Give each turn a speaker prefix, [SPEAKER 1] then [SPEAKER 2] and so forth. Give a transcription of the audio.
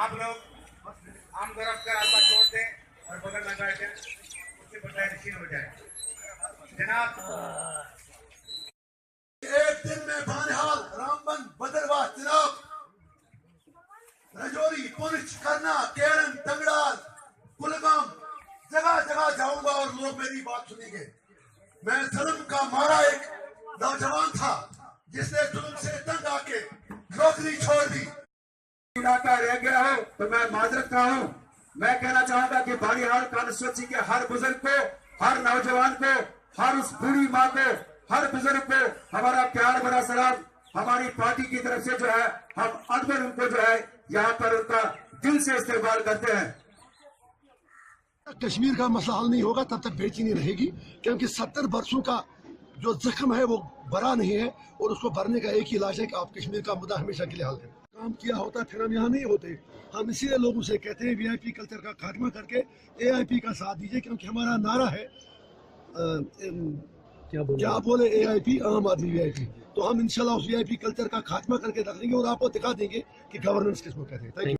[SPEAKER 1] आप लोग आम तरफ कर आपका छोड़ दें और बगल लगा दें, उससे बजाय निश्चित हो जाए। जनाब,
[SPEAKER 2] एक दिन में बानिहाल, रामबन, बदरवाह, चिनाब, रजौरी, पुंछ, करना, केरन, तंगड़ाल, कुलगाम, जगह जगह जाऊंगा और लोग मेरी बात सुनेंगे। मैं जुल्म का मारा एक नौजवान था जिसने जुल्म से तंग आके नौकरी छोड़ दी।
[SPEAKER 3] इलाका रह गया हो तो मैं माजरत का हूं। मैं कहना चाहूंगा कि बानिहाल कॉन्स्टिट्यूंसी के हर बुजुर्ग को, हर नौजवान को, हर उस बूढ़ी माँ को, हर बुजुर्ग को हमारा प्यार भरा सलाम। हमारी पार्टी की तरफ से जो है हम अकबर उनको जो है यहाँ पर उनका दिल से इस्तेमाल करते हैं।
[SPEAKER 4] कश्मीर का मसला हल नहीं होगा तब तक बेचैनी रहेगी, क्योंकि 70 वर्षों का जो जख्म है वो भरा नहीं है और उसको भरने का एक ही इलाज है कि आप कश्मीर का मुद्दा हमेशा के लिए हल करें। काम किया होता फिर हम यहाँ नहीं होते। हम इसीलिए लोगों से कहते हैं वीआईपी कल्चर का खात्मा करके एआईपी का साथ दीजिए, क्योंकि हमारा नारा है क्या बोले एआईपी, आम आदमी वीआईपी। तो हम इंशाल्लाह उस वीआईपी कल्चर का खात्मा करके रखेंगे और आपको दिखा देंगे कि गवर्नेंस किसको कहते हैं। Thank you.